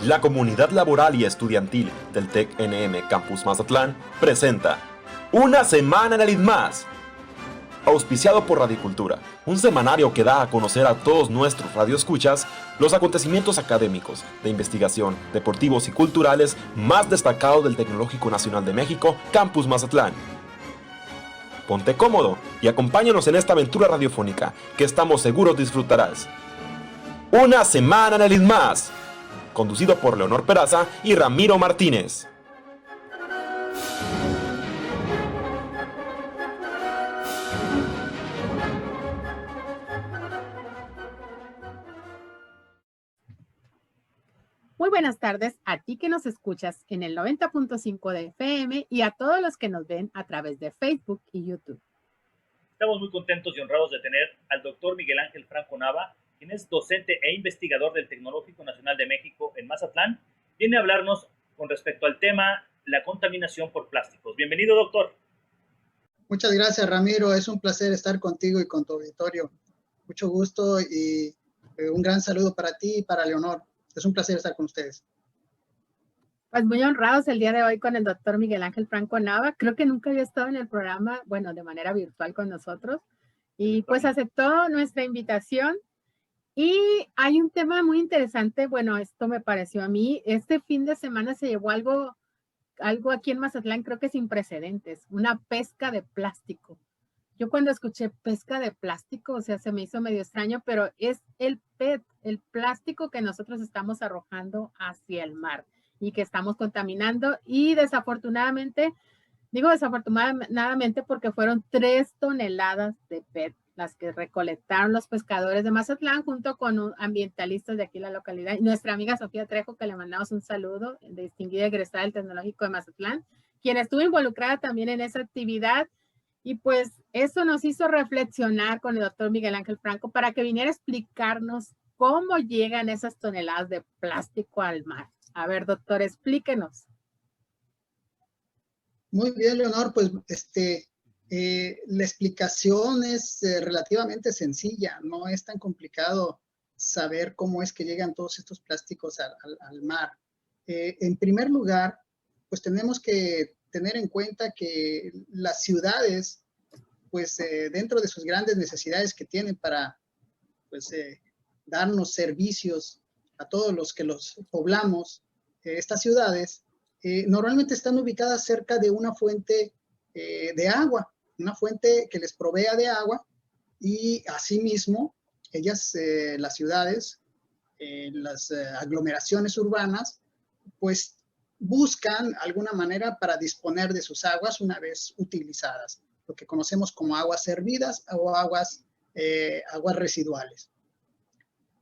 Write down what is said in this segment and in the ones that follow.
La comunidad laboral y estudiantil del TEC-NM Campus Mazatlán presenta Una Semana en el ITMAS, auspiciado por Radicultura, un semanario que da a conocer a todos nuestros radioescuchas los acontecimientos académicos, de investigación, deportivos y culturales más destacados del Tecnológico Nacional de México, Campus Mazatlán. Ponte cómodo y acompáñanos en esta aventura radiofónica que estamos seguros disfrutarás. Una Semana en el ITMAS, conducido por Leonor Peraza y Ramiro Martínez. Muy buenas tardes a ti que nos escuchas en el 90.5 de FM y a todos los que nos ven a través de Facebook y YouTube. Estamos muy contentos y honrados de tener al doctor Miguel Ángel Franco Nava, quien es docente e investigador del Tecnológico Nacional de México en Mazatlán. Viene a hablarnos con respecto al tema la contaminación por plásticos. Bienvenido, doctor. Muchas gracias, Ramiro. Es un placer estar contigo y con tu auditorio. Mucho gusto y un gran saludo para ti y para Leonor. Es un placer estar con ustedes. Pues muy honrados el día de hoy con el doctor Miguel Ángel Franco Nava. Creo que nunca había estado en el programa, bueno, de manera virtual con nosotros. Y pues aceptó nuestra invitación. Y hay un tema muy interesante, bueno, esto me pareció a mí. Este fin de semana se llevó algo aquí en Mazatlán, creo que sin precedentes, una pesca de plástico. Yo cuando escuché pesca de plástico, o sea, se me hizo medio extraño, pero es el PET, el plástico que nosotros estamos arrojando hacia el mar y que estamos contaminando. Y desafortunadamente, digo desafortunadamente porque fueron 3 toneladas de PET las que recolectaron los pescadores de Mazatlán junto con ambientalistas de aquí en la localidad. Y nuestra amiga Sofía Trejo, que le mandamos un saludo, distinguida egresada del Tecnológico de Mazatlán, quien estuvo involucrada también en esa actividad. Y pues eso nos hizo reflexionar con el doctor Miguel Ángel Franco para que viniera a explicarnos cómo llegan esas toneladas de plástico al mar. A ver, doctor, explíquenos. Muy bien, Leonor, pues la explicación es relativamente sencilla. No es tan complicado saber cómo es que llegan todos estos plásticos al mar. En primer lugar, pues tenemos que tener en cuenta que las ciudades, pues dentro de sus grandes necesidades que tienen para pues, darnos servicios a todos los que los poblamos, estas ciudades, normalmente están ubicadas cerca de una fuente de agua, una fuente que les provea de agua, y asimismo, ellas, las ciudades, las aglomeraciones urbanas, pues buscan alguna manera para disponer de sus aguas una vez utilizadas, lo que conocemos como aguas servidas o aguas residuales.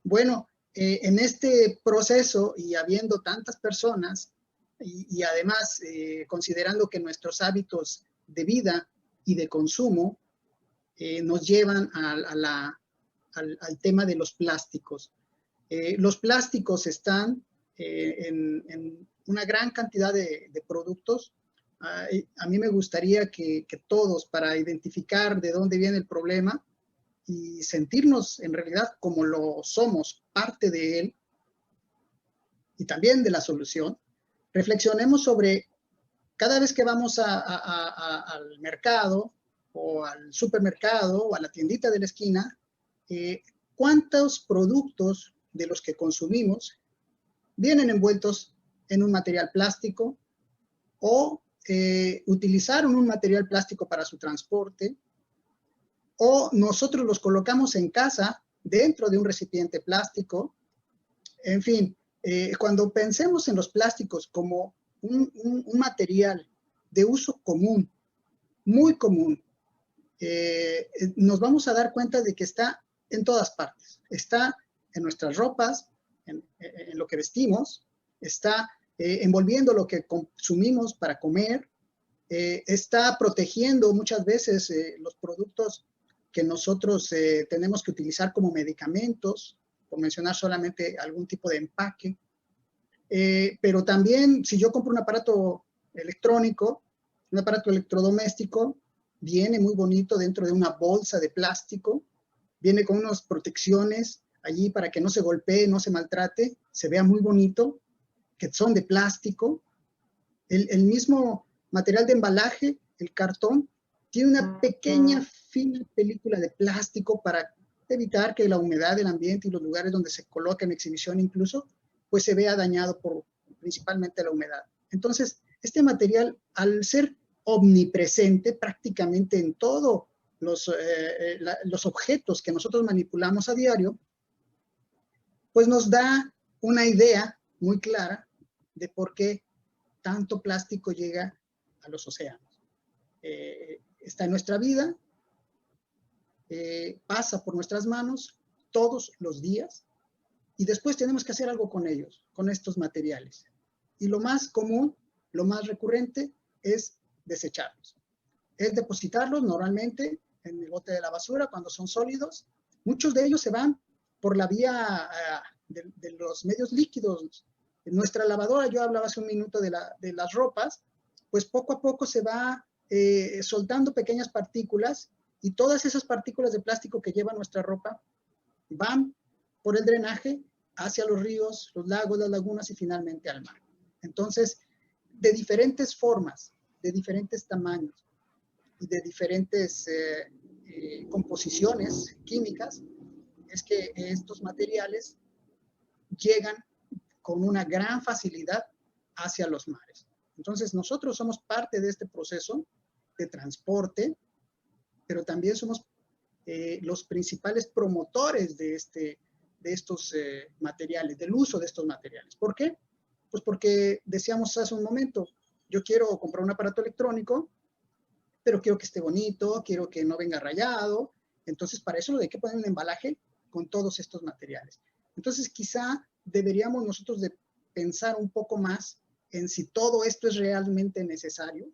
Bueno, en este proceso y habiendo tantas personas y además considerando que nuestros hábitos de vida y de consumo nos llevan al tema de los plásticos. Los plásticos están en una gran cantidad de productos. A mí me gustaría que todos, para identificar de dónde viene el problema y sentirnos en realidad como lo somos, parte de él y también de la solución, reflexionemos sobre cada vez que vamos al mercado o al supermercado o a la tiendita de la esquina, cuántos productos de los que consumimos vienen envueltos en un material plástico o utilizaron un material plástico para su transporte, o nosotros los colocamos en casa dentro de un recipiente plástico. En fin, cuando pensemos en los plásticos como un material de uso común, muy común, nos vamos a dar cuenta de que está en todas partes. Está en nuestras ropas, en lo que vestimos, está envolviendo lo que consumimos para comer, está protegiendo muchas veces los productos que nosotros tenemos que utilizar como medicamentos, por mencionar solamente algún tipo de empaque. Pero también, si yo compro un aparato electrónico, un aparato electrodoméstico, viene muy bonito dentro de una bolsa de plástico, viene con unas protecciones allí para que no se golpee, no se maltrate, se vea muy bonito, que son de plástico. El mismo material de embalaje, el cartón, tiene una pequeña, fina película de plástico para evitar que la humedad del ambiente y los lugares donde se coloca en exhibición incluso, pues se vea dañado por principalmente la humedad. Entonces, este material, al ser omnipresente prácticamente en todos los objetos que nosotros manipulamos a diario, pues nos da una idea muy clara de por qué tanto plástico llega a los océanos. Está en nuestra vida, pasa por nuestras manos todos los días y después tenemos que hacer algo con ellos, con estos materiales. Y lo más común, lo más recurrente es desecharlos. Es depositarlos normalmente en el bote de la basura cuando son sólidos. Muchos de ellos se van por la vía de los medios líquidos. En nuestra lavadora, yo hablaba hace un minuto de las ropas, pues poco a poco se va soltando pequeñas partículas y todas esas partículas de plástico que lleva nuestra ropa van por el drenaje hacia los ríos, los lagos, las lagunas y finalmente al mar. Entonces, de diferentes formas, de diferentes tamaños y de diferentes composiciones químicas, es que estos materiales llegan con una gran facilidad hacia los mares. Entonces, nosotros somos parte de este proceso de transporte, pero también somos los principales promotores de estos materiales, del uso de estos materiales. ¿Por qué? Pues porque decíamos hace un momento, yo quiero comprar un aparato electrónico, pero quiero que esté bonito, quiero que no venga rayado. Entonces, para eso hay que poner un embalaje con todos estos materiales. Entonces, quizá deberíamos nosotros de pensar un poco más en si todo esto es realmente necesario.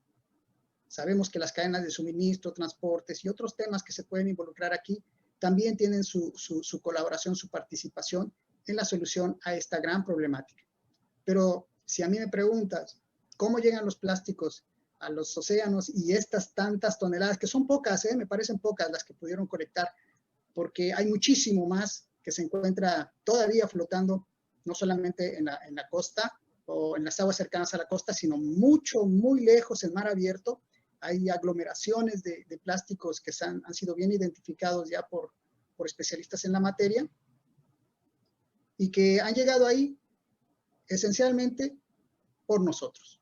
Sabemos que las cadenas de suministro, transportes y otros temas que se pueden involucrar aquí también tienen su colaboración, su participación en la solución a esta gran problemática. Pero si a mí me preguntas cómo llegan los plásticos a los océanos y estas tantas toneladas, que son pocas, me parecen pocas las que pudieron colectar, porque hay muchísimo más que se encuentra todavía flotando, no solamente en la costa o en las aguas cercanas a la costa, sino mucho, muy lejos en mar abierto. Hay aglomeraciones de plásticos que han sido bien identificados ya por especialistas en la materia y que han llegado ahí esencialmente por nosotros,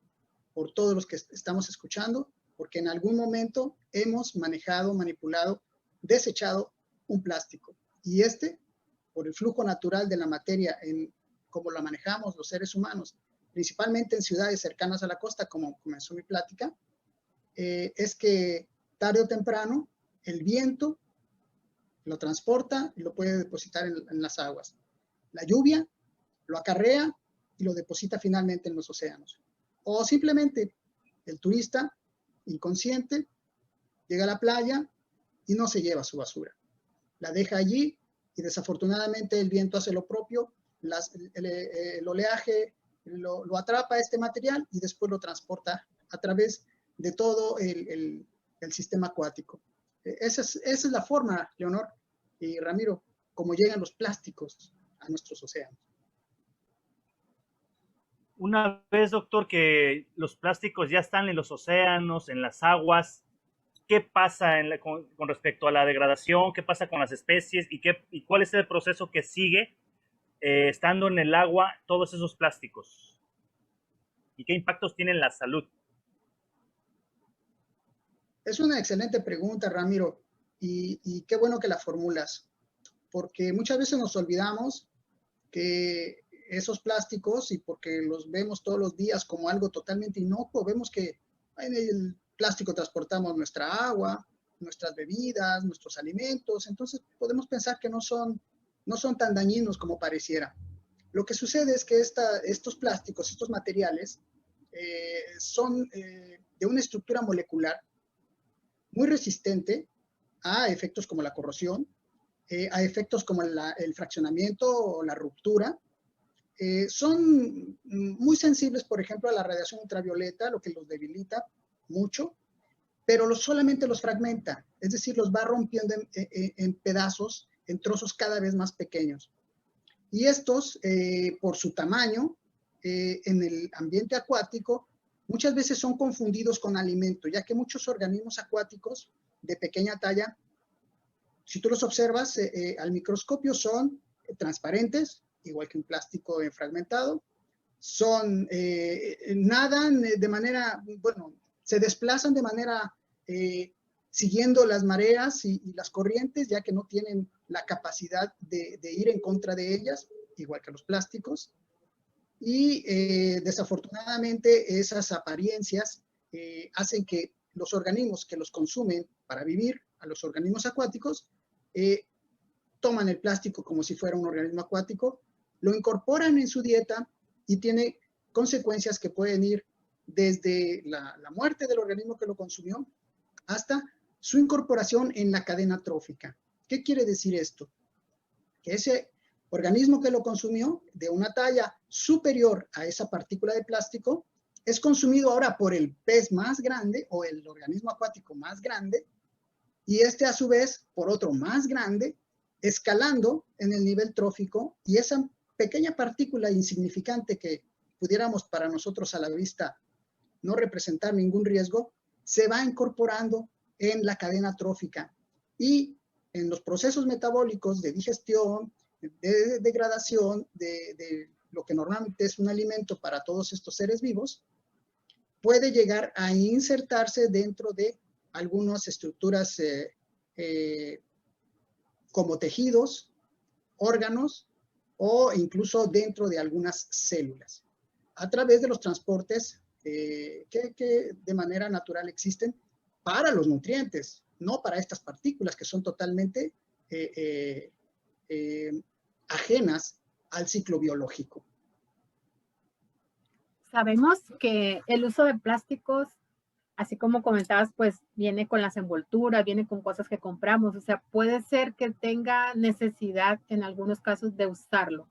por todos los que estamos escuchando, porque en algún momento hemos manejado, manipulado, desechado un plástico. Y por el flujo natural de la materia, como la manejamos los seres humanos, principalmente en ciudades cercanas a la costa, como comenzó mi plática, es que tarde o temprano el viento lo transporta y lo puede depositar en las aguas. La lluvia lo acarrea y lo deposita finalmente en los océanos. O simplemente el turista inconsciente llega a la playa y no se lleva su basura. La deja allí y desafortunadamente el viento hace lo propio, el oleaje lo atrapa este material y después lo transporta a través de todo el sistema acuático. Esa es la forma, Leonor y Ramiro, como llegan los plásticos a nuestros océanos. Una vez, doctor, que los plásticos ya están en los océanos, en las aguas, ¿qué pasa con respecto a la degradación? ¿Qué pasa con las especies? ¿Y cuál es el proceso que sigue estando en el agua todos esos plásticos? ¿Y qué impactos tienen en la salud? Es una excelente pregunta, Ramiro, y qué bueno que la formulas, porque muchas veces nos olvidamos que esos plásticos, y porque los vemos todos los días como algo totalmente inocuo, vemos que en el plástico transportamos nuestra agua, nuestras bebidas, nuestros alimentos, entonces podemos pensar que no son tan dañinos como pareciera. Lo que sucede es que estos plásticos, estos materiales, son de una estructura molecular muy resistente a efectos como la corrosión, a efectos como el fraccionamiento o la ruptura. Son muy sensibles, por ejemplo, a la radiación ultravioleta, lo que los debilita mucho, pero solamente los fragmenta, es decir, los va rompiendo en pedazos, en trozos cada vez más pequeños. Y estos, por su tamaño, en el ambiente acuático muchas veces son confundidos con alimento, ya que muchos organismos acuáticos de pequeña talla, si tú los observas al microscopio, son transparentes, igual que un plástico fragmentado, nadan de manera, bueno, se desplazan de manera siguiendo las mareas y las corrientes, ya que no tienen la capacidad de ir en contra de ellas, igual que los plásticos. Y desafortunadamente esas apariencias hacen que los organismos que los consumen para vivir, a los organismos acuáticos, toman el plástico como si fuera un organismo acuático, lo incorporan en su dieta y tiene consecuencias que pueden ir desde la muerte del organismo que lo consumió hasta su incorporación en la cadena trófica. ¿Qué quiere decir esto? Que ese organismo que lo consumió, de una talla superior a esa partícula de plástico, es consumido ahora por el pez más grande o el organismo acuático más grande, y este a su vez por otro más grande, escalando en el nivel trófico, y esa pequeña partícula insignificante que pudiéramos para nosotros a la vista no representar ningún riesgo, se va incorporando en la cadena trófica y en los procesos metabólicos de digestión, de degradación de lo que normalmente es un alimento para todos estos seres vivos, puede llegar a insertarse dentro de algunas estructuras como tejidos, órganos o incluso dentro de algunas células, a través de los transportes que de manera natural existen para los nutrientes, no para estas partículas que son totalmente ajenas al ciclo biológico. Sabemos que el uso de plásticos, así como comentabas, pues viene con las envolturas, viene con cosas que compramos, o sea, puede ser que tenga necesidad en algunos casos de usarlo,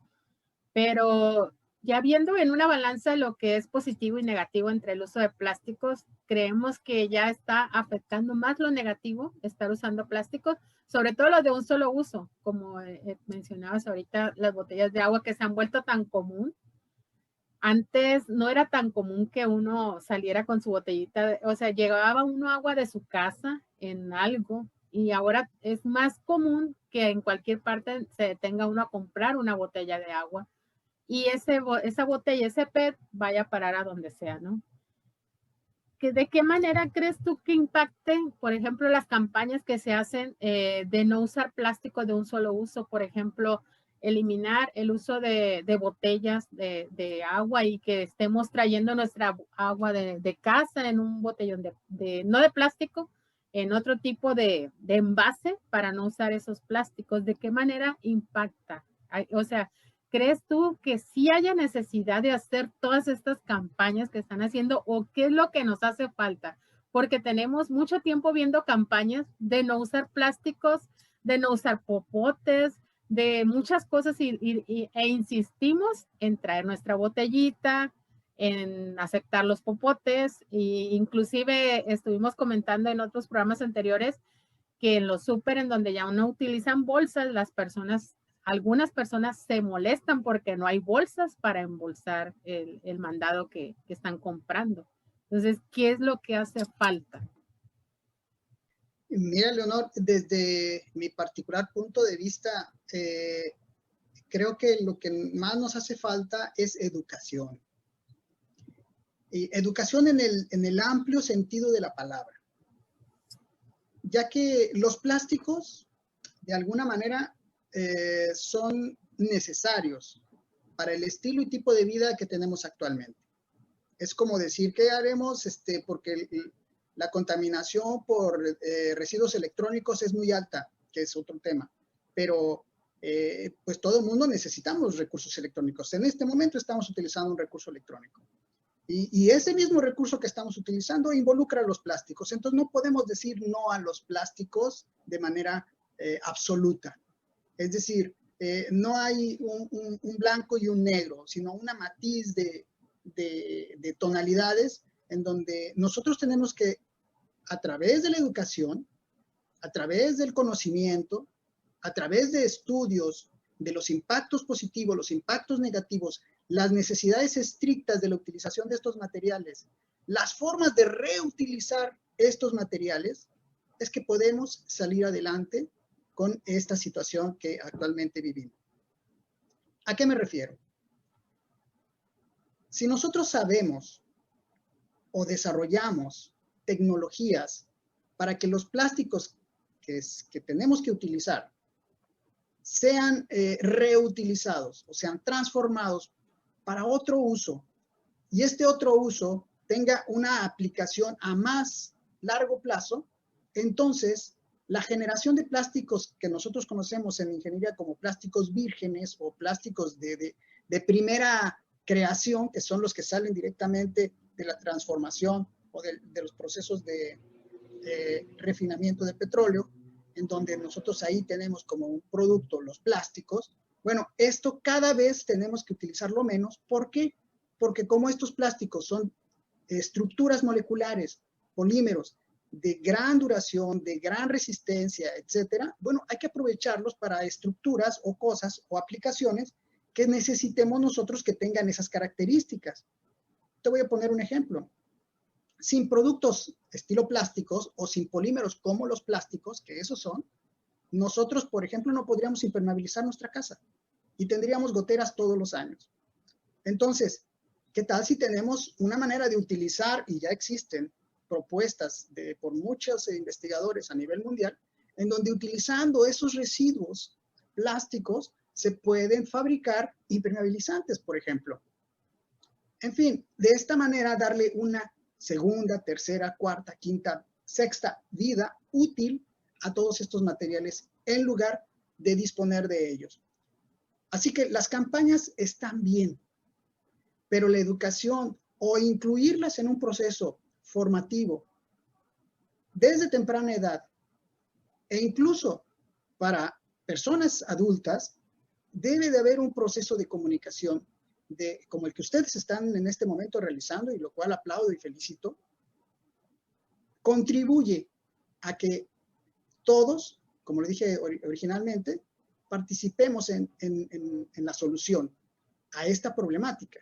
pero ya viendo en una balanza lo que es positivo y negativo entre el uso de plásticos, creemos que ya está afectando más lo negativo, estar usando plásticos, sobre todo los de un solo uso, como mencionabas ahorita, las botellas de agua que se han vuelto tan común. Antes no era tan común que uno saliera con su botellita, o sea, llevaba uno agua de su casa en algo, y ahora es más común que en cualquier parte se detenga uno a comprar una botella de agua y esa botella, ese PET, vaya a parar a donde sea, ¿no? ¿De qué manera crees tú que impacte, por ejemplo, las campañas que se hacen de no usar plástico de un solo uso? Por ejemplo, eliminar el uso de botellas de agua y que estemos trayendo nuestra agua de casa en un botellón no de plástico, en otro tipo de envase para no usar esos plásticos. ¿De qué manera impacta? O sea, ¿crees tú que sí haya necesidad de hacer todas estas campañas que están haciendo o qué es lo que nos hace falta? Porque tenemos mucho tiempo viendo campañas de no usar plásticos, de no usar popotes, de muchas cosas e insistimos en traer nuestra botellita, en aceptar los popotes e inclusive estuvimos comentando en otros programas anteriores que en los súper en donde ya no utilizan bolsas, algunas personas se molestan porque no hay bolsas para embolsar el mandado que están comprando. Entonces, ¿qué es lo que hace falta? Mira, Leonor, desde mi particular punto de vista, creo que lo que más nos hace falta es educación. Y educación en el amplio sentido de la palabra. Ya que los plásticos, de alguna manera, son necesarios para el estilo y tipo de vida que tenemos actualmente. Es como decir, ¿qué haremos? Porque la contaminación por residuos electrónicos es muy alta, que es otro tema. Pero pues todo el mundo necesitamos recursos electrónicos. En este momento estamos utilizando un recurso electrónico. Y ese mismo recurso que estamos utilizando involucra los plásticos. Entonces no podemos decir no a los plásticos de manera absoluta. Es decir, no hay un blanco y un negro, sino una matiz de tonalidades en donde nosotros tenemos que, a través de la educación, a través del conocimiento, a través de estudios de los impactos positivos, los impactos negativos, las necesidades estrictas de la utilización de estos materiales, las formas de reutilizar estos materiales, es que podemos salir adelante con esta situación que actualmente vivimos. ¿A qué me refiero? Si nosotros sabemos o desarrollamos tecnologías para que los plásticos que tenemos que utilizar sean reutilizados o sean transformados para otro uso, y este otro uso tenga una aplicación a más largo plazo, entonces la generación de plásticos que nosotros conocemos en ingeniería como plásticos vírgenes o plásticos de primera creación, que son los que salen directamente de la transformación o de los procesos de refinamiento de petróleo, en donde nosotros ahí tenemos como un producto los plásticos. Bueno, esto cada vez tenemos que utilizarlo menos. ¿Por qué? Porque como estos plásticos son estructuras moleculares, polímeros, de gran duración, de gran resistencia, etcétera, bueno, hay que aprovecharlos para estructuras o cosas o aplicaciones que necesitemos nosotros que tengan esas características. Te voy a poner un ejemplo. Sin productos estilo plásticos o sin polímeros como los plásticos, que esos son, nosotros, por ejemplo, no podríamos impermeabilizar nuestra casa y tendríamos goteras todos los años. Entonces, ¿qué tal si tenemos una manera de utilizar, y ya existen propuestas por muchos investigadores a nivel mundial, en donde utilizando esos residuos plásticos se pueden fabricar impermeabilizantes, por ejemplo? En fin, de esta manera darle una segunda, tercera, cuarta, quinta, sexta vida útil a todos estos materiales en lugar de disponer de ellos. Así que las campañas están bien, pero la educación o incluirlas en un proceso formativo desde temprana edad e incluso para personas adultas, debe de haber un proceso de comunicación como el que ustedes están en este momento realizando, y lo cual aplaudo y felicito, contribuye a que todos, como le dije originalmente, participemos en la solución a esta problemática,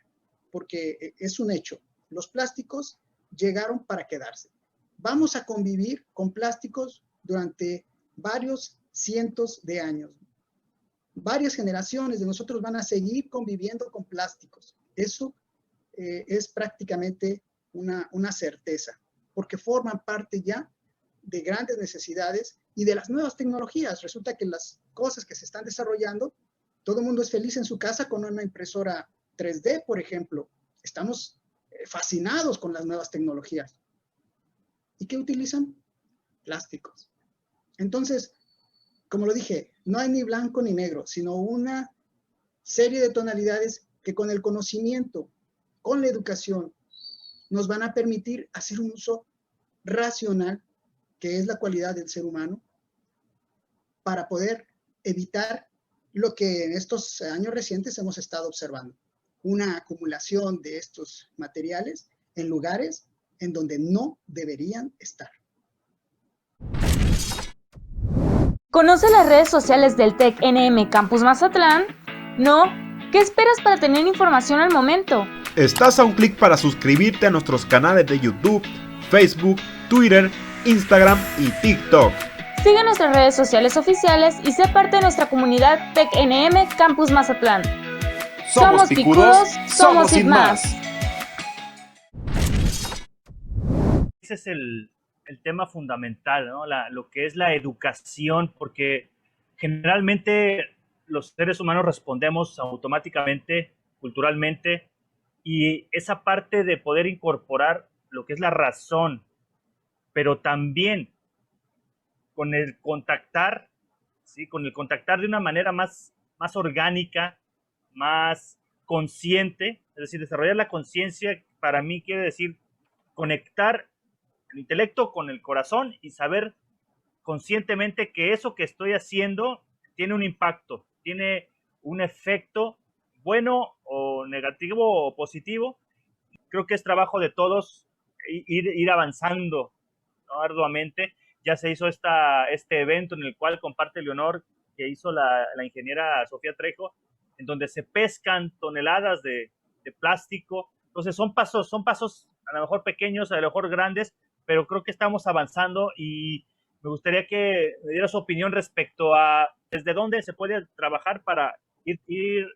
porque es un hecho. Los plásticos llegaron para quedarse. Vamos a convivir con plásticos durante varios cientos de años. Varias generaciones de nosotros van a seguir conviviendo con plásticos. Eso es prácticamente una certeza, porque forman parte ya de grandes necesidades y de las nuevas tecnologías. Resulta que las cosas que se están desarrollando, todo el mundo es feliz en su casa con una impresora 3D, por ejemplo. Estamos fascinados con las nuevas tecnologías. ¿Y qué utilizan? Plásticos. Entonces, como lo dije, no hay ni blanco ni negro, sino una serie de tonalidades que con el conocimiento, con la educación, nos van a permitir hacer un uso racional, que es la cualidad del ser humano, para poder evitar lo que en estos años recientes hemos estado observando, una acumulación de estos materiales en lugares en donde no deberían estar. ¿Conoce las redes sociales del TEC NM Campus Mazatlán? ¿No? ¿Qué esperas para tener información al momento? Estás a un clic para suscribirte a nuestros canales de YouTube, Facebook, Twitter, Instagram y TikTok. Sigue nuestras redes sociales oficiales y sé parte de nuestra comunidad TEC NM Campus Mazatlán. Somos picudos, somos sin más. Ese es el tema fundamental, ¿no? Lo que es la educación, porque generalmente los seres humanos respondemos automáticamente, culturalmente, y esa parte de poder incorporar lo que es la razón, pero también con el contactar, ¿sí? Con el contactar de una manera más orgánica, más consciente, es decir, desarrollar la conciencia, para mí quiere decir conectar el intelecto con el corazón y saber conscientemente que eso que estoy haciendo tiene un impacto, tiene un efecto bueno o negativo o positivo. Creo que es trabajo de todos ir avanzando, ¿no? Arduamente. Ya se hizo este evento en el cual comparte Leonor que hizo la ingeniera Sofía Trejo, en donde se pescan toneladas de plástico. Entonces son pasos a lo mejor pequeños, a lo mejor grandes, pero creo que estamos avanzando y me gustaría que me diera su opinión respecto a desde dónde se puede trabajar para ir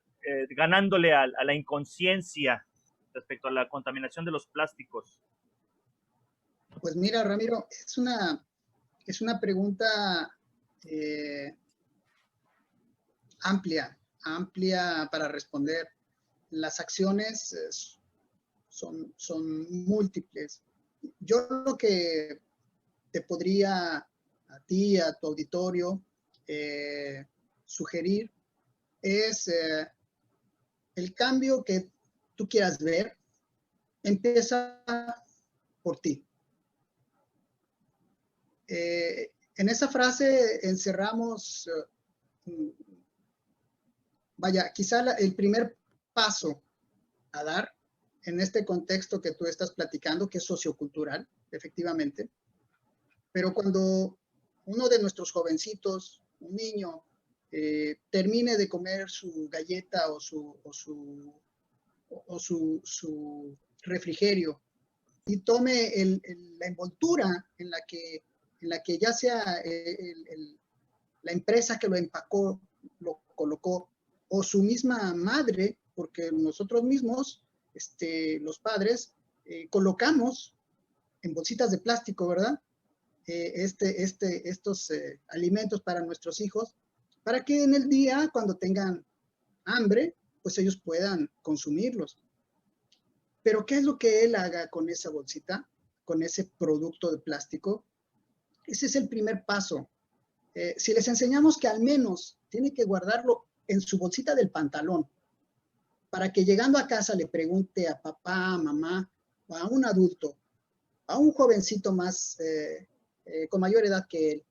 ganándole a la inconsciencia respecto a la contaminación de los plásticos. Pues mira, Ramiro, es una pregunta amplia para responder. Las acciones son múltiples. Yo lo que te podría a ti, a tu auditorio, sugerir es el cambio que tú quieras ver, empieza por ti. En esa frase encerramos, quizá el primer paso a dar en este contexto que tú estás platicando, que es sociocultural, efectivamente. Pero cuando uno de nuestros jovencitos, un niño, termine de comer su galleta o su refrigerio y tome la envoltura en la que ya sea la empresa que lo empacó, lo colocó, o su misma madre, porque nosotros mismos, los padres, colocamos en bolsitas de plástico, ¿verdad? Estos alimentos para nuestros hijos, para que en el día, cuando tengan hambre, pues ellos puedan consumirlos. Pero ¿qué es lo que él haga con esa bolsita, con ese producto de plástico? Ese es el primer paso. Si les enseñamos que al menos tiene que guardarlo en su bolsita del pantalón, para que llegando a casa le pregunte a papá, a mamá, o a un adulto, a un jovencito más, con mayor edad que él,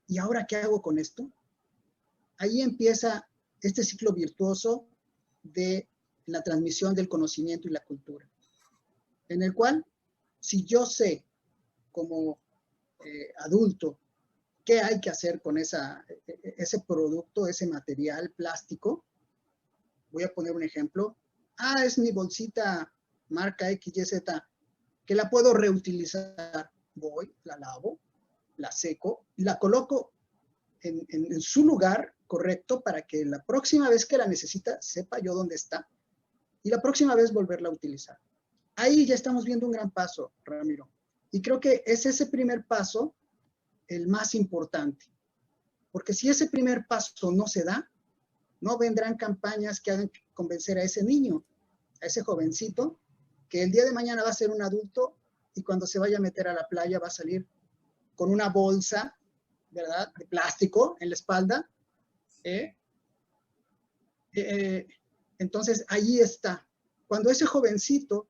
¿y ahora qué hago con esto? Ahí empieza este ciclo virtuoso de la transmisión del conocimiento y la cultura, en el cual, si yo sé como adulto qué hay que hacer con ese producto, ese material plástico, voy a poner un ejemplo. Es mi bolsita marca XYZ, que la puedo reutilizar. Voy, la lavo, la seco y la coloco en su lugar correcto para que la próxima vez que la necesita sepa yo dónde está y la próxima vez volverla a utilizar. Ahí ya estamos viendo un gran paso, Ramiro. Y creo que es ese primer paso el más importante. Porque si ese primer paso no se da, no vendrán campañas que hagan convencer a ese niño, a ese jovencito, que el día de mañana va a ser un adulto y cuando se vaya a meter a la playa va a salir con una bolsa, ¿verdad?, de plástico en la espalda. Entonces, ahí está. Cuando ese jovencito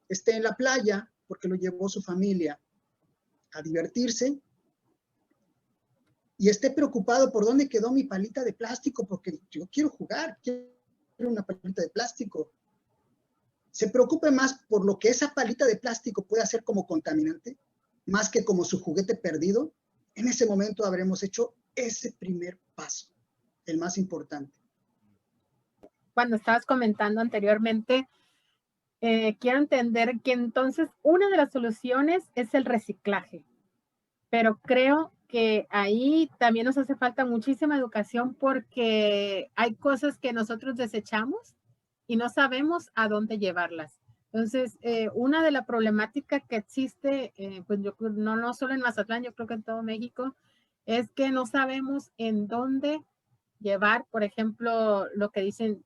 esté en la playa, porque lo llevó su familia a divertirse, y esté preocupado por dónde quedó mi palita de plástico, porque yo quiero jugar, quiero una palita de plástico. Se preocupe más por lo que esa palita de plástico puede hacer como contaminante, más que como su juguete perdido. En ese momento habremos hecho ese primer paso, el más importante. Cuando estabas comentando anteriormente, quiero entender que entonces una de las soluciones es el reciclaje, pero creo que ahí también nos hace falta muchísima educación porque hay cosas que nosotros desechamos y no sabemos a dónde llevarlas. Entonces, una de las problemáticas que existe, pues yo no solo en Mazatlán, yo creo que en todo México, es que no sabemos en dónde llevar, por ejemplo, lo que dicen,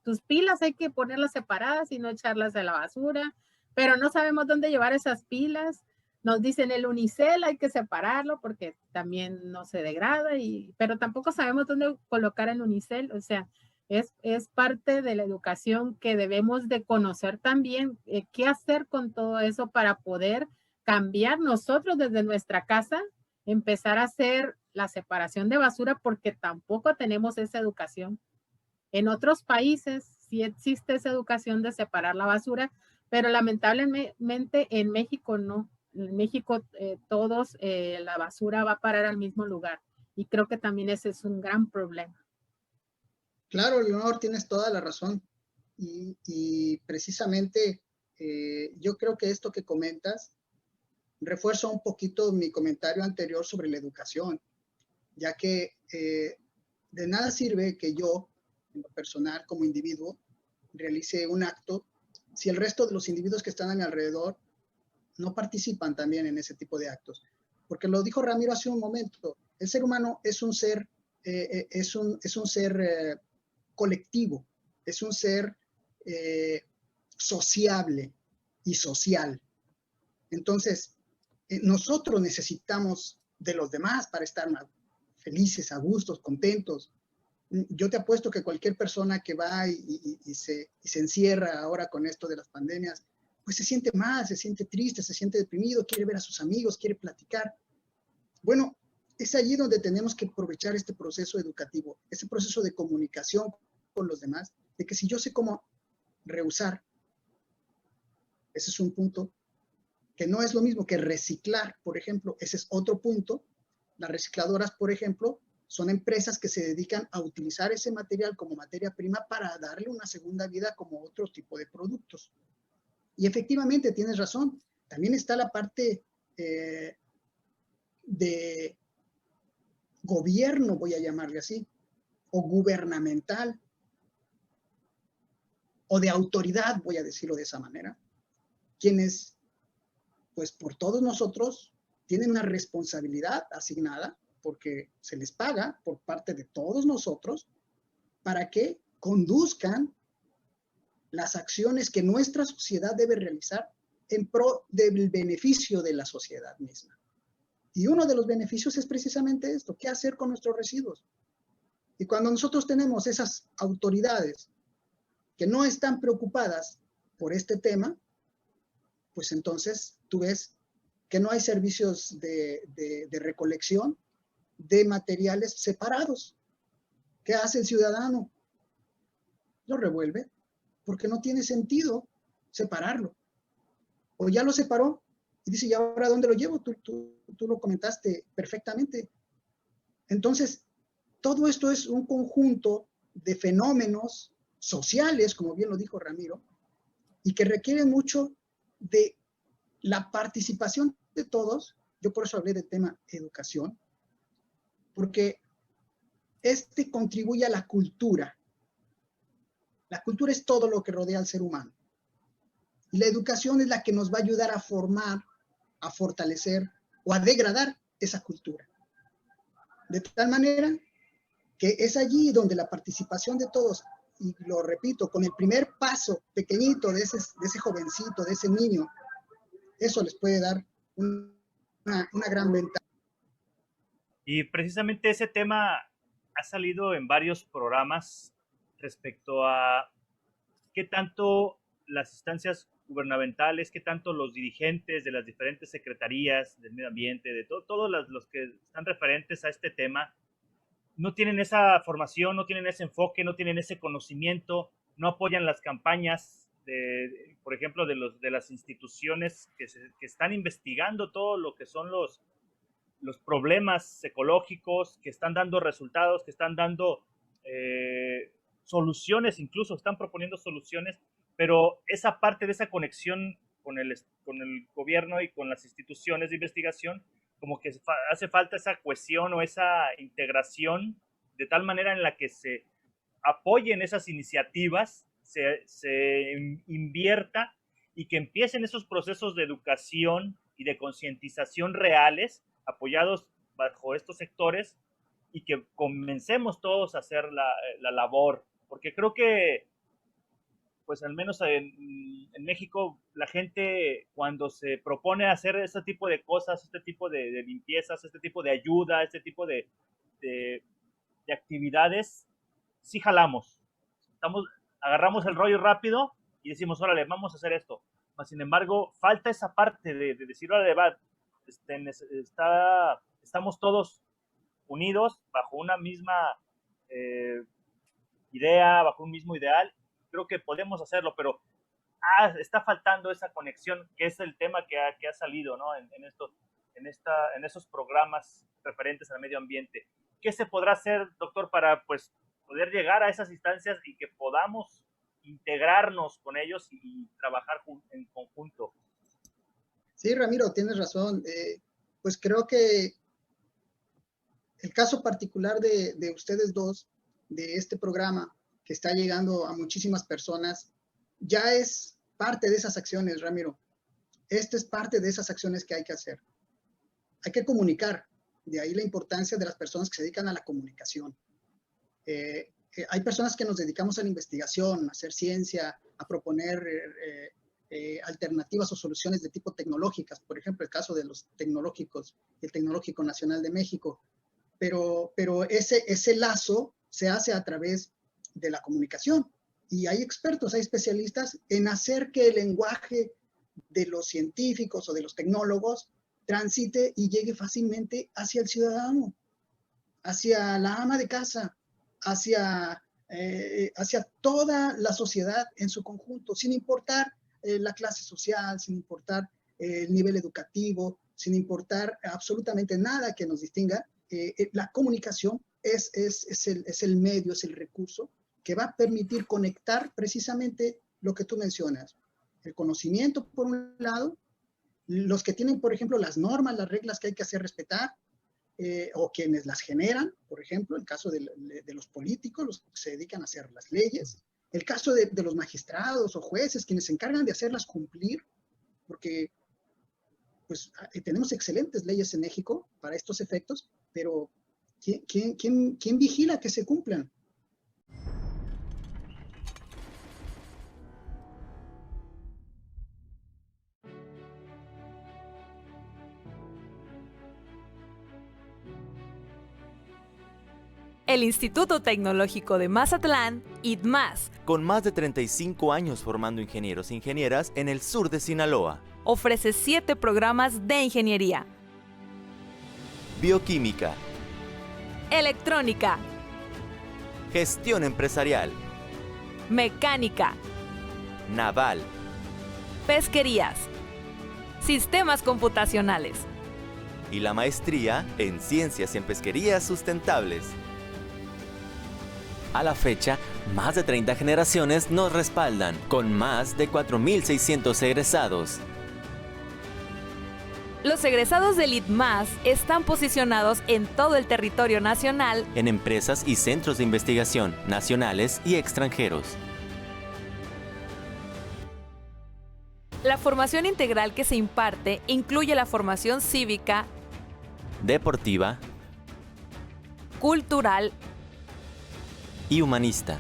tus pilas hay que ponerlas separadas y no echarlas a la basura, pero no sabemos dónde llevar esas pilas. Nos dicen el unicel hay que separarlo porque también no se degrada, pero tampoco sabemos dónde colocar el unicel. O sea, es parte de la educación que debemos de conocer también, qué hacer con todo eso para poder cambiar nosotros desde nuestra casa, empezar a hacer la separación de basura porque tampoco tenemos esa educación. En otros países sí existe esa educación de separar la basura, pero lamentablemente en México no. En México la basura va a parar al mismo lugar. Y creo que también ese es un gran problema. Claro, Leonor, tienes toda la razón. Y precisamente yo creo que esto que comentas refuerza un poquito mi comentario anterior sobre la educación, ya que de nada sirve que yo, en lo personal, como individuo, realice un acto si el resto de los individuos que están a mi alrededor no participan también en ese tipo de actos. Porque lo dijo Ramiro hace un momento, el ser humano es un ser, colectivo, es un ser sociable y social. Entonces, nosotros necesitamos de los demás para estar más felices, a gustos, contentos. Yo te apuesto que cualquier persona que va y se encierra ahora con esto de las pandemias, pues se siente mal, se siente triste, se siente deprimido, quiere ver a sus amigos, quiere platicar. Bueno, es allí donde tenemos que aprovechar este proceso educativo, ese proceso de comunicación con los demás, de que si yo sé cómo rehusar, ese es un punto, que no es lo mismo que reciclar, por ejemplo, ese es otro punto. Las recicladoras, por ejemplo, son empresas que se dedican a utilizar ese material como materia prima para darle una segunda vida como otro tipo de productos. Y efectivamente, tienes razón, también está la parte de gobierno, voy a llamarle así, o gubernamental, o de autoridad, voy a decirlo de esa manera, quienes, pues por todos nosotros, tienen una responsabilidad asignada, porque se les paga por parte de todos nosotros, para que conduzcan las acciones que nuestra sociedad debe realizar en pro del beneficio de la sociedad misma. Y uno de los beneficios es precisamente esto, ¿qué hacer con nuestros residuos? Y cuando nosotros tenemos esas autoridades que no están preocupadas por este tema, pues entonces tú ves que no hay servicios de recolección de materiales separados. ¿Qué hace el ciudadano? Lo revuelve, porque no tiene sentido separarlo. O ya lo separó y dice, ¿y ahora dónde lo llevo? Tú lo comentaste perfectamente. Entonces, todo esto es un conjunto de fenómenos sociales, como bien lo dijo Ramiro, y que requieren mucho de la participación de todos. Yo por eso hablé del tema educación, porque este contribuye a la cultura. La cultura es todo lo que rodea al ser humano. Y la educación es la que nos va a ayudar a formar, a fortalecer o a degradar esa cultura. De tal manera que es allí donde la participación de todos, y lo repito, con el primer paso pequeñito de ese jovencito, de ese niño, eso les puede dar una gran ventaja. Y precisamente ese tema ha salido en varios programas respecto a qué tanto las instancias gubernamentales, qué tanto los dirigentes de las diferentes secretarías del medio ambiente, de todos los que están referentes a este tema, no tienen esa formación, no tienen ese enfoque, no tienen ese conocimiento, no apoyan las campañas, por ejemplo, de las instituciones que están investigando todo lo que son los problemas ecológicos, que están dando resultados, que están dando soluciones, incluso están proponiendo soluciones, pero esa parte de esa conexión con el gobierno y con las instituciones de investigación, como que hace falta esa cohesión o esa integración de tal manera en la que se apoyen esas iniciativas, se invierta y que empiecen esos procesos de educación y de concientización reales, apoyados bajo estos sectores, y que comencemos todos a hacer la labor, porque creo que pues al menos en México, la gente cuando se propone hacer este tipo de cosas, este tipo de limpiezas, este tipo de ayuda, este tipo de actividades, sí jalamos. Agarramos el rollo rápido y decimos, órale, vamos a hacer esto. Mas, sin embargo, falta esa parte de decir, órale, va, estamos todos unidos bajo una misma idea, bajo un mismo ideal. Creo que podemos hacerlo, pero está faltando esa conexión, que es el tema que ha salido, ¿no? En esos programas referentes al medio ambiente. ¿qué se podrá hacer, doctor, para pues poder llegar a esas instancias y que podamos integrarnos con ellos y trabajar en conjunto? Sí, Ramiro, tienes razón. Pues creo que el caso particular de ustedes dos, de este programa que está llegando a muchísimas personas, ya es parte de esas acciones, Ramiro. Esta es parte de esas acciones que hay que hacer. Hay que comunicar, de ahí la importancia de las personas que se dedican a la comunicación. Hay personas que nos dedicamos a la investigación, a hacer ciencia, a proponer alternativas o soluciones de tipo tecnológicas, por ejemplo, el caso de los tecnológicos, el Tecnológico Nacional de México, pero ese lazo se hace a través de la comunicación, y hay expertos, hay especialistas en hacer que el lenguaje de los científicos o de los tecnólogos transite y llegue fácilmente hacia el ciudadano, hacia la ama de casa, hacia toda la sociedad en su conjunto, sin importar la clase social, sin importar el nivel educativo, sin importar absolutamente nada que nos distinga. La comunicación es el medio, es el recurso que va a permitir conectar precisamente lo que tú mencionas. El conocimiento, por un lado, los que tienen, por ejemplo, las normas, las reglas que hay que hacer respetar, o quienes las generan, por ejemplo, el caso de los políticos, los que se dedican a hacer las leyes, el caso de los magistrados o jueces, quienes se encargan de hacerlas cumplir, porque pues tenemos excelentes leyes en México para estos efectos, pero ¿quién vigila que se cumplan? El Instituto Tecnológico de Mazatlán, ITMAS, con más de 35 años formando ingenieros e ingenieras en el sur de Sinaloa, ofrece 7 programas de ingeniería: bioquímica, electrónica, gestión empresarial, mecánica, naval, pesquerías, sistemas computacionales y la maestría en ciencias en pesquerías sustentables. A la fecha, más de 30 generaciones nos respaldan, con más de 4.600 egresados. Los egresados del ITMAS están posicionados en todo el territorio nacional, en empresas y centros de investigación nacionales y extranjeros. La formación integral que se imparte incluye la formación cívica, deportiva, cultural y humanista.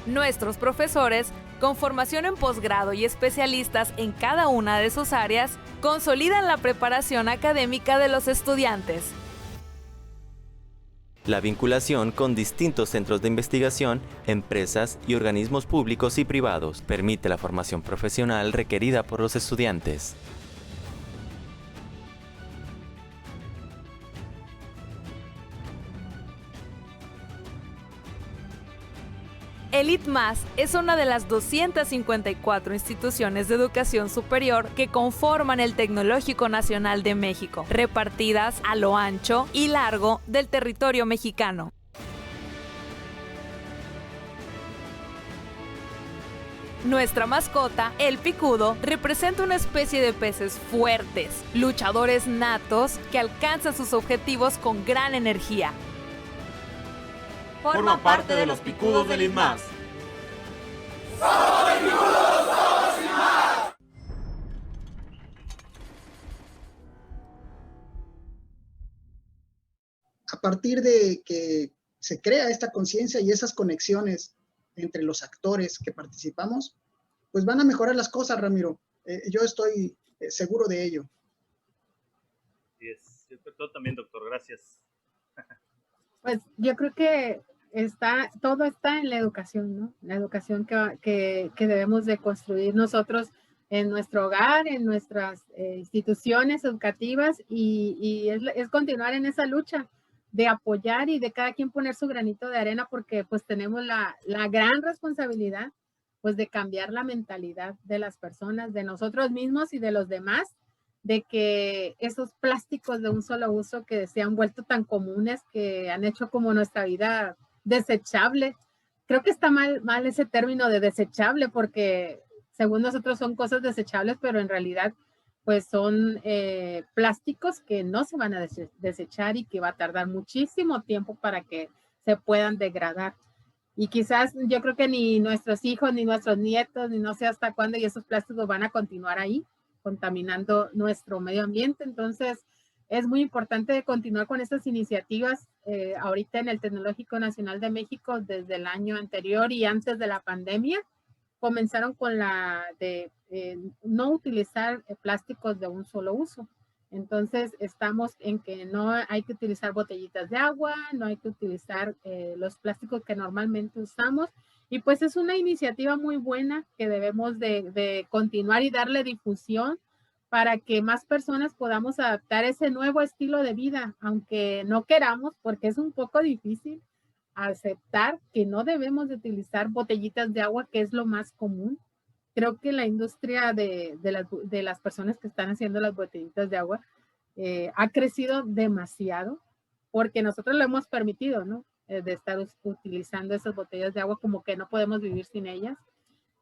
Nuestros profesores, con formación en posgrado y especialistas en cada una de sus áreas, consolidan la preparación académica de los estudiantes. La vinculación con distintos centros de investigación, empresas y organismos públicos y privados permite la formación profesional requerida por los estudiantes. El ITMAS es una de las 254 instituciones de educación superior que conforman el Tecnológico Nacional de México, repartidas a lo ancho y largo del territorio mexicano. Nuestra mascota, el picudo, representa una especie de peces fuertes, luchadores natos que alcanzan sus objetivos con gran energía. Forma parte de los picudos del ITMAS. A partir de que se crea esta conciencia y esas conexiones entre los actores que participamos, pues van a mejorar las cosas, Ramiro. Yo estoy seguro de ello. Sí, yo también, doctor, gracias. Pues yo creo que todo está en la educación, ¿no? La educación que debemos de construir nosotros en nuestro hogar, en nuestras instituciones educativas, y es continuar en esa lucha de apoyar y de cada quien poner su granito de arena, porque pues tenemos la gran responsabilidad pues de cambiar la mentalidad de las personas, de nosotros mismos y de los demás, de que esos plásticos de un solo uso que se han vuelto tan comunes, que han hecho como nuestra vida desechable. Creo que está mal ese término de desechable, porque según nosotros son cosas desechables, pero en realidad pues son plásticos que no se van a desechar y que va a tardar muchísimo tiempo para que se puedan degradar. Y quizás yo creo que ni nuestros hijos, ni nuestros nietos, ni no sé hasta cuándo, y esos plásticos van a continuar ahí, contaminando nuestro medio ambiente. Entonces, es muy importante continuar con estas iniciativas ahorita en el Tecnológico Nacional de México desde el año anterior y antes de la pandemia. Comenzaron con la de no utilizar plásticos de un solo uso. Entonces, estamos en que no hay que utilizar botellitas de agua, no hay que utilizar los plásticos que normalmente usamos. Y pues es una iniciativa muy buena que debemos de continuar y darle difusión para que más personas podamos adaptar ese nuevo estilo de vida, aunque no queramos, porque es un poco difícil aceptar que no debemos de utilizar botellitas de agua, que es lo más común. Creo que la industria de las personas que están haciendo las botellitas de agua ha crecido demasiado porque nosotros lo hemos permitido, ¿no? De estar utilizando esas botellas de agua como que no podemos vivir sin ellas.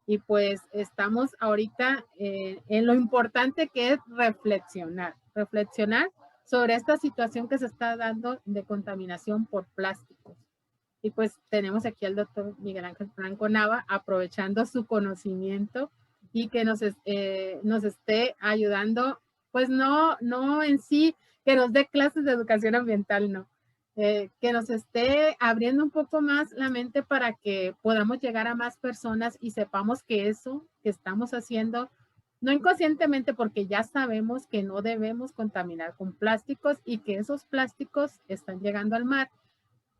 Y pues estamos ahorita en lo importante que es reflexionar sobre esta situación que se está dando de contaminación por plásticos. Y pues tenemos aquí al doctor Miguel Ángel Franco Nava, aprovechando su conocimiento y que nos esté ayudando, pues no en sí que nos dé clases de educación ambiental, no, que nos esté abriendo un poco más la mente para que podamos llegar a más personas y sepamos que eso que estamos haciendo, no inconscientemente, porque ya sabemos que no debemos contaminar con plásticos y que esos plásticos están llegando al mar.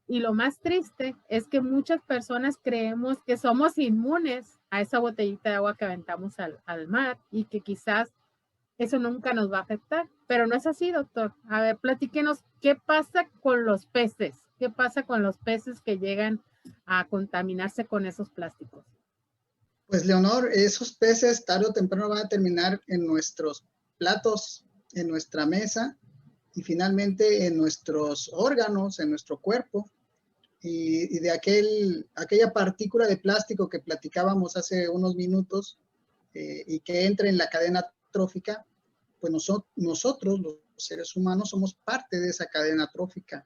Y lo más triste es que muchas personas creemos que somos inmunes a esa botellita de agua que aventamos al mar y que quizás eso nunca nos va a afectar. Pero no es así, doctor. A ver, platíquenos, ¿qué pasa con los peces? ¿Qué pasa con los peces que llegan a contaminarse con esos plásticos? Pues, Leonor, esos peces tarde o temprano van a terminar en nuestros platos, en nuestra mesa y finalmente en nuestros órganos, en nuestro cuerpo. Y de aquella partícula de plástico que platicábamos hace unos minutos y que entra en la cadena trófica, pues nosotros, los seres humanos, somos parte de esa cadena trófica,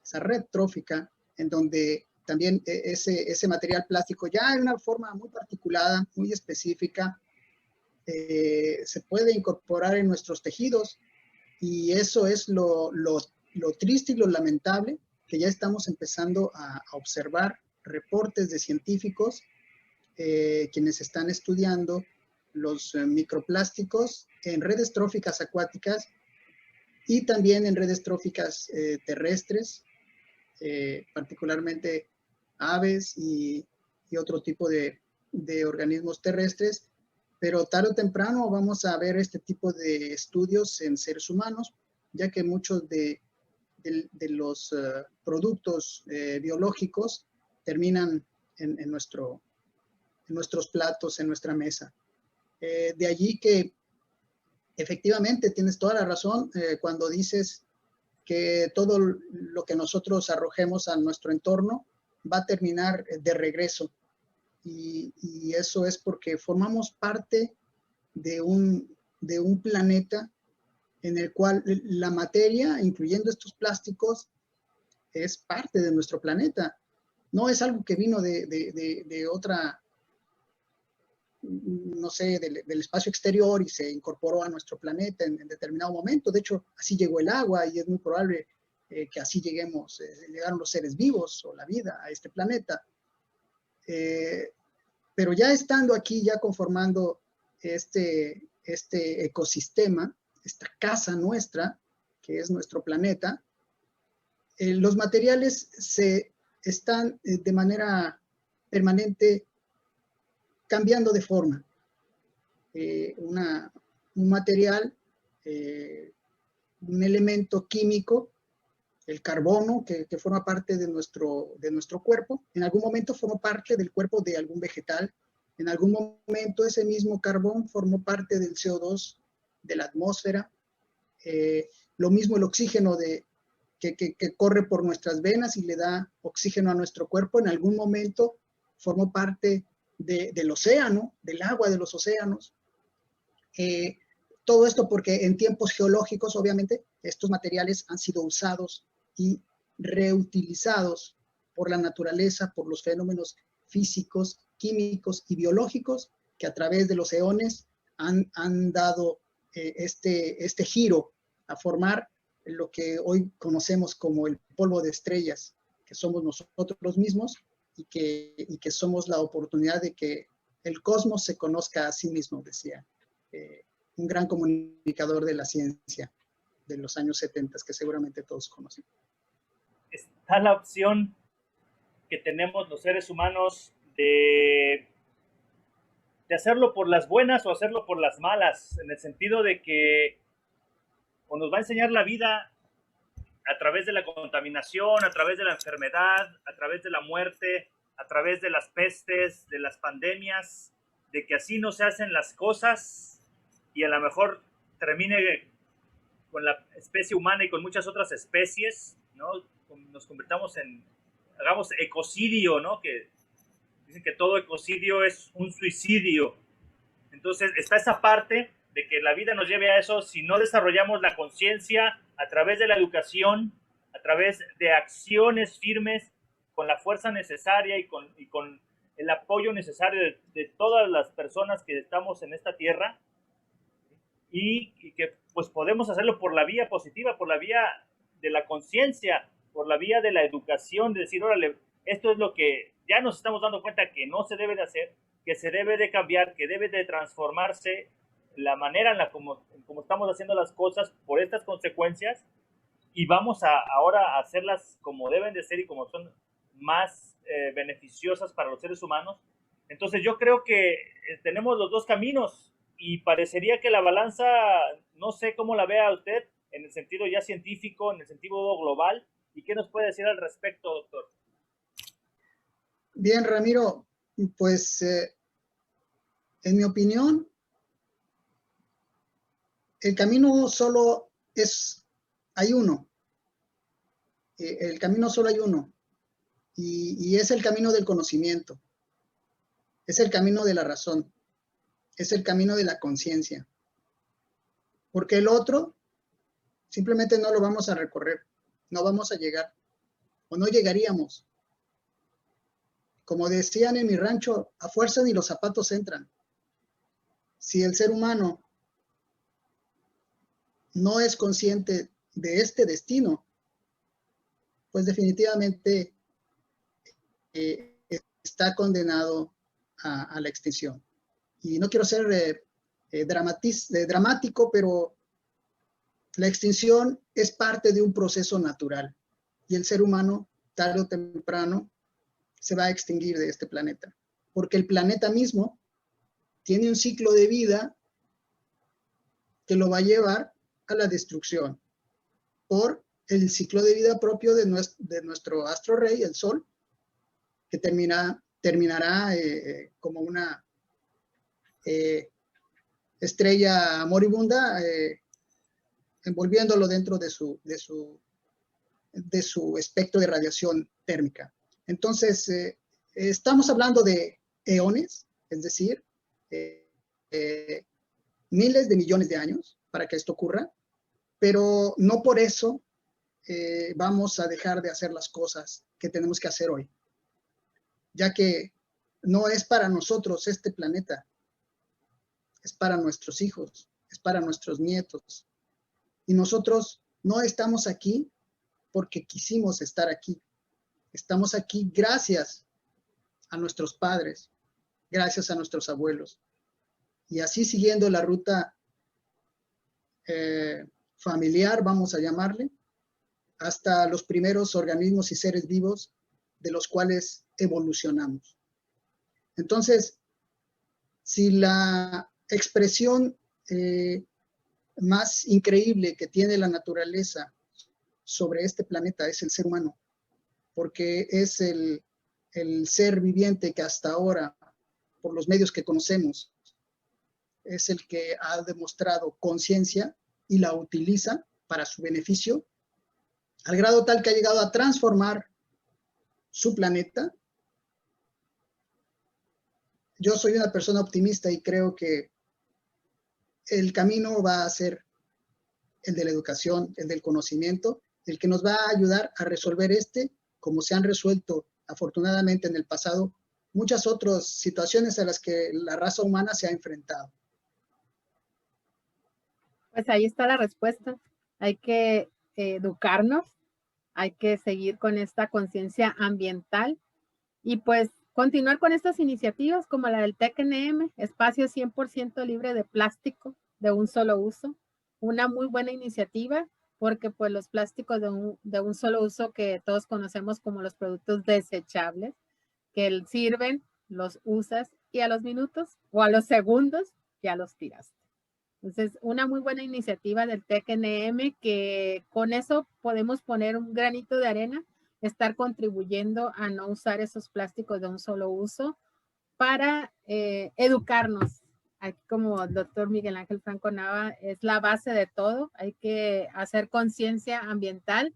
esa red trófica, en donde también ese material plástico ya en una forma muy particulada, muy específica, se puede incorporar en nuestros tejidos, y eso es lo triste y lo lamentable, que ya estamos empezando a observar reportes de científicos quienes están estudiando los microplásticos en redes tróficas acuáticas y también en redes tróficas terrestres, particularmente aves y otro tipo de organismos terrestres, pero tarde o temprano vamos a ver este tipo de estudios en seres humanos, ya que muchos de los productos biológicos terminan en nuestros platos, en nuestra mesa. De allí que efectivamente tienes toda la razón cuando dices que todo lo que nosotros arrojemos a nuestro entorno va a terminar de regreso. Y eso es porque formamos parte de un planeta en el cual la materia, incluyendo estos plásticos, es parte de nuestro planeta. No es algo que vino de otra, no sé, del espacio exterior y se incorporó a nuestro planeta en determinado momento. De hecho, así llegó el agua y es muy probable que así llegaron los seres vivos o la vida a este planeta. Pero ya estando aquí, ya conformando este ecosistema, esta casa nuestra, que es nuestro planeta, los materiales se están de manera permanente cambiando de forma. Un material, un elemento químico, el carbono que forma parte de nuestro cuerpo, en algún momento formó parte del cuerpo de algún vegetal, en algún momento ese mismo carbón formó parte del CO2 de la atmósfera, lo mismo el oxígeno que corre por nuestras venas y le da oxígeno a nuestro cuerpo, en algún momento formó parte del océano, del agua de los océanos. Todo esto porque en tiempos geológicos, obviamente, estos materiales han sido usados y reutilizados por la naturaleza, por los fenómenos físicos, químicos y biológicos que a través de los eones han dado este giro a formar lo que hoy conocemos como el polvo de estrellas, que somos nosotros mismos y que somos la oportunidad de que el cosmos se conozca a sí mismo, decía un gran comunicador de la ciencia de los años 70 que seguramente todos conocen. Está la opción que tenemos los seres humanos de hacerlo por las buenas o hacerlo por las malas, en el sentido de que o nos va a enseñar la vida a través de la contaminación, a través de la enfermedad, a través de la muerte, a través de las pestes, de las pandemias, de que así no se hacen las cosas y a lo mejor termine con la especie humana y con muchas otras especies, ¿no? Nos convirtamos hagamos ecocidio, ¿no? Que dicen que todo ecocidio es un suicidio. Entonces está esa parte de que la vida nos lleve a eso si no desarrollamos la conciencia a través de la educación, a través de acciones firmes, con la fuerza necesaria y con el apoyo necesario de todas las personas que estamos en esta tierra, y que pues podemos hacerlo por la vía positiva, por la vía de la conciencia, por la vía de la educación, de decir, órale, esto es lo que ya nos estamos dando cuenta que no se debe de hacer, que se debe de cambiar, que debe de transformarse la manera en como estamos haciendo las cosas por estas consecuencias, y vamos ahora a hacerlas como deben de ser y como son más beneficiosas para los seres humanos. Entonces yo creo que tenemos los dos caminos, y parecería que la balanza, no sé cómo la vea usted, en el sentido ya científico, en el sentido global, y qué nos puede decir al respecto, doctor. Bien, Ramiro, pues en mi opinión, el camino solo hay uno. El camino solo hay uno. Y es el camino del conocimiento. Es el camino de la razón. Es el camino de la conciencia. Porque el otro simplemente no lo vamos a recorrer. No vamos a llegar. O no llegaríamos. Como decían en mi rancho, a fuerza ni los zapatos entran. Si el ser humano no es consciente de este destino, pues definitivamente está condenado a la extinción. Y no quiero ser dramático, pero la extinción es parte de un proceso natural. Y el ser humano, tarde o temprano, se va a extinguir de este planeta. Porque el planeta mismo tiene un ciclo de vida que lo va a llevar a la destrucción por el ciclo de vida propio de nuestro astro rey, el Sol, que terminará como una estrella moribunda, envolviéndolo dentro de su espectro de radiación térmica. Entonces, estamos hablando de eones, es decir, miles de millones de años para que esto ocurra, pero no por eso vamos a dejar de hacer las cosas que tenemos que hacer hoy, ya que no es para nosotros este planeta, es para nuestros hijos, es para nuestros nietos, y nosotros no estamos aquí porque quisimos estar aquí, estamos aquí gracias a nuestros padres, gracias a nuestros abuelos, y así siguiendo la ruta familiar, vamos a llamarle, hasta los primeros organismos y seres vivos de los cuales evolucionamos. Entonces, si la expresión más increíble que tiene la naturaleza sobre este planeta es el ser humano, porque es el ser viviente que hasta ahora, por los medios que conocemos, es el que ha demostrado conciencia y la utiliza para su beneficio, al grado tal que ha llegado a transformar su planeta. Yo soy una persona optimista y creo que el camino va a ser el de la educación, el del conocimiento, el que nos va a ayudar a resolver como se han resuelto afortunadamente en el pasado, muchas otras situaciones a las que la raza humana se ha enfrentado. Pues ahí está la respuesta. Hay que educarnos, hay que seguir con esta conciencia ambiental y pues continuar con estas iniciativas como la del TEC-NM, espacio 100% libre de plástico de un solo uso. Una muy buena iniciativa porque pues los plásticos de un solo uso que todos conocemos como los productos desechables, que sirven, los usas y a los minutos o a los segundos ya los tiraste. Entonces, una muy buena iniciativa del TEC-NM que con eso podemos poner un granito de arena, estar contribuyendo a no usar esos plásticos de un solo uso para educarnos. Aquí como el doctor Miguel Ángel Franco Nava es la base de todo. Hay que hacer conciencia ambiental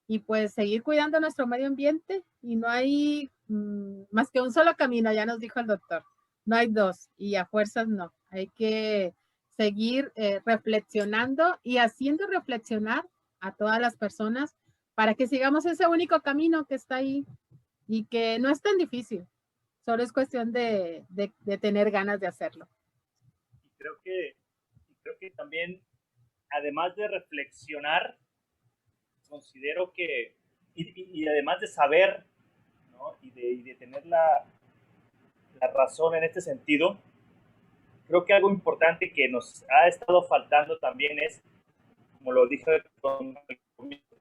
y pues seguir cuidando nuestro medio ambiente y no hay más que un solo camino, ya nos dijo el doctor. No hay dos y a fuerzas no. Hay que seguir reflexionando y haciendo reflexionar a todas las personas para que sigamos ese único camino que está ahí y que no es tan difícil. Solo es cuestión de tener ganas de hacerlo. Y creo que también, además de reflexionar, considero que, y además de saber, ¿no? y de tener la razón en este sentido, creo que algo importante que nos ha estado faltando también es, como lo dije con el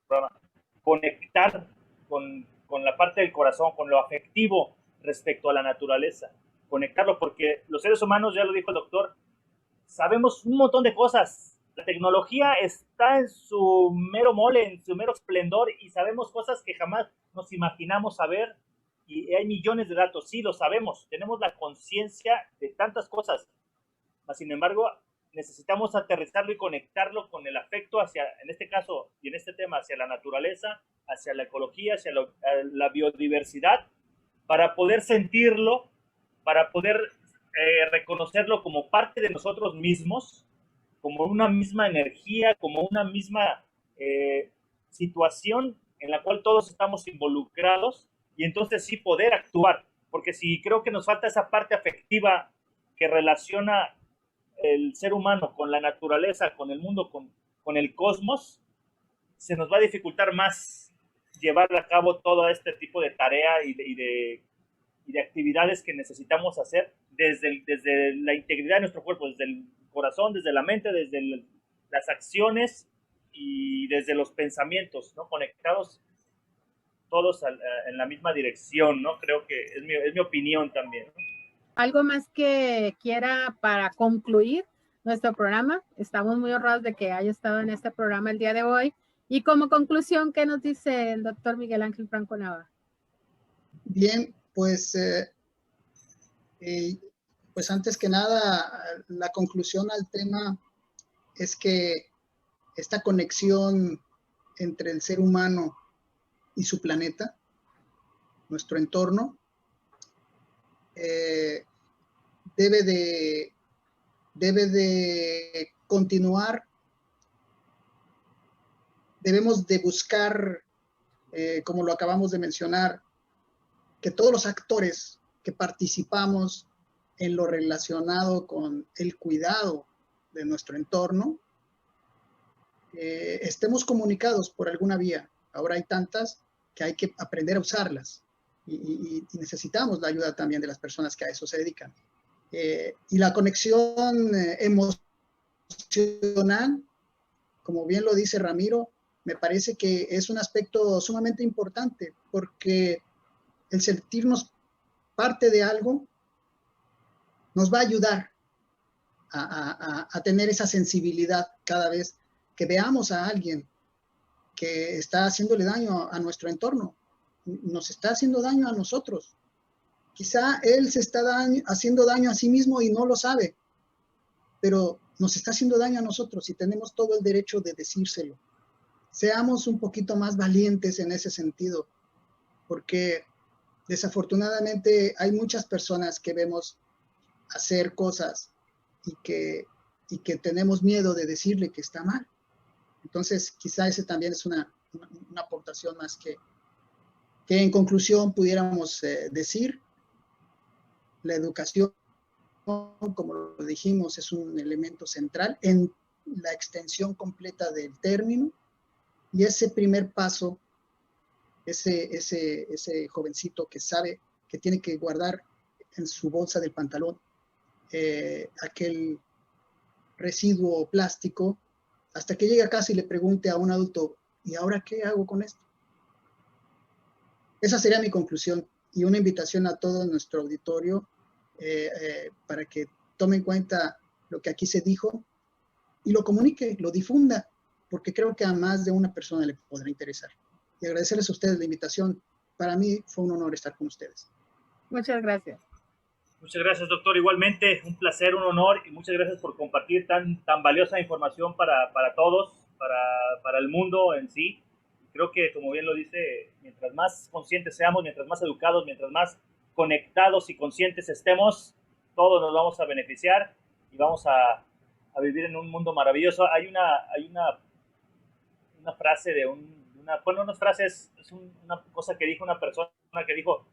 programa, conectar con la parte del corazón, con lo afectivo respecto a la naturaleza. Conectarlo porque los seres humanos, ya lo dijo el doctor, sabemos un montón de cosas. La tecnología está en su mero mole, en su mero esplendor y sabemos cosas que jamás nos imaginamos saber y hay millones de datos, sí, lo sabemos, tenemos la conciencia de tantas cosas. Sin embargo, necesitamos aterrizarlo y conectarlo con el afecto hacia, en este caso y en este tema, hacia la naturaleza, hacia la ecología, hacia la biodiversidad, para poder sentirlo, para poder reconocerlo como parte de nosotros mismos, como una misma energía, como una misma situación en la cual todos estamos involucrados y entonces sí poder actuar, porque si creo que nos falta esa parte afectiva que relaciona el ser humano con la naturaleza, con el mundo, con el cosmos, se nos va a dificultar más llevar a cabo todo este tipo de tarea y de actividades que necesitamos hacer desde la integridad de nuestro cuerpo, desde el corazón, desde la mente, desde las acciones y desde los pensamientos, ¿no? Conectados todos en la misma dirección, ¿no? Creo que es mi opinión también, ¿no? Algo más que quiera para concluir nuestro programa. Estamos muy honrados de que haya estado en este programa el día de hoy. Y como conclusión, ¿qué nos dice el doctor Miguel Ángel Franco Nava? Bien, pues antes que nada, la conclusión al tema es que esta conexión entre el ser humano y su planeta, nuestro entorno, debe de continuar. Debemos de buscar, como lo acabamos de mencionar, que todos los actores que participamos en lo relacionado con el cuidado de nuestro entorno, estemos comunicados por alguna vía. Ahora hay tantas que hay que aprender a usarlas y necesitamos la ayuda también de las personas que a eso se dedican. Y la conexión emocional, como bien lo dice Ramiro, me parece que es un aspecto sumamente importante porque el sentirnos parte de algo nos va a ayudar a tener esa sensibilidad cada vez que veamos a alguien que está haciéndole daño a nuestro entorno, nos está haciendo daño a nosotros. Quizá él se está haciendo daño a sí mismo y no lo sabe, pero nos está haciendo daño a nosotros y tenemos todo el derecho de decírselo. Seamos un poquito más valientes en ese sentido, porque desafortunadamente hay muchas personas que vemos hacer cosas y que tenemos miedo de decirle que está mal. Entonces, quizá ese también es una aportación más que en conclusión pudiéramos decir. La educación, como lo dijimos, es un elemento central en la extensión completa del término, y ese primer paso, ese jovencito que sabe que tiene que guardar en su bolsa del pantalón aquel residuo plástico, hasta que llegue a casa y le pregunte a un adulto, ¿y ahora qué hago con esto? Esa sería mi conclusión, y una invitación a todo nuestro auditorio para que tome en cuenta lo que aquí se dijo y lo comunique, lo difunda, porque creo que a más de una persona le podrá interesar. Y agradecerles a ustedes la invitación. Para mí fue un honor estar con ustedes. Muchas gracias. Muchas gracias, doctor. Igualmente, un placer, un honor, y muchas gracias por compartir tan valiosa información para todos, para el mundo en sí. Creo que, como bien lo dice, mientras más conscientes seamos, mientras más educados, mientras más conectados y conscientes estemos, todos nos vamos a beneficiar y vamos a vivir en un mundo maravilloso. Hay una frase de unas frases, es una cosa que dijo una persona que dijo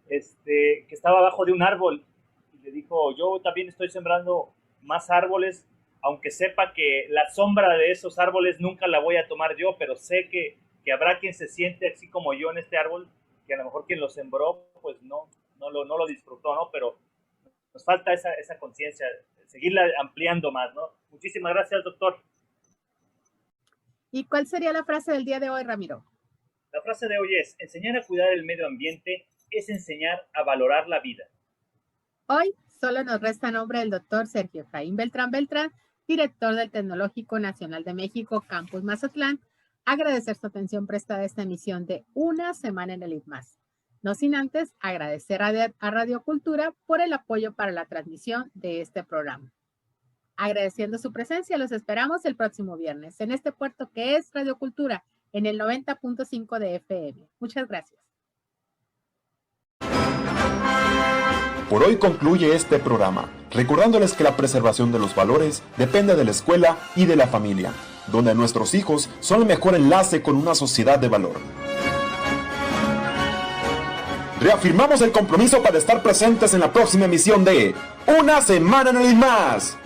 que estaba abajo de un árbol y le dijo, yo también estoy sembrando más árboles, aunque sepa que la sombra de esos árboles nunca la voy a tomar yo, pero sé que habrá quien se siente así como yo en este árbol, que a lo mejor quien lo sembró pues no lo disfrutó, ¿no? Pero nos falta esa conciencia, seguirla ampliando más, ¿no? Muchísimas gracias, doctor. ¿Y cuál sería la frase del día de hoy, Ramiro? La frase de hoy es: enseñar a cuidar el medio ambiente es enseñar a valorar la vida. Hoy solo nos resta a nombre del doctor Sergio Efraín Beltrán, director del Tecnológico Nacional de México, Campus Mazatlán, agradecer su atención prestada a esta emisión de Una Semana en el ITMAS. No sin antes agradecer a Radio Cultura por el apoyo para la transmisión de este programa. Agradeciendo su presencia, los esperamos el próximo viernes en este puerto que es Radio Cultura en el 90.5 de FM. Muchas gracias. Por hoy concluye este programa, recordándoles que la preservación de los valores depende de la escuela y de la familia, donde nuestros hijos son el mejor enlace con una sociedad de valor. Reafirmamos el compromiso para estar presentes en la próxima emisión de Una Semana en el ITMAS.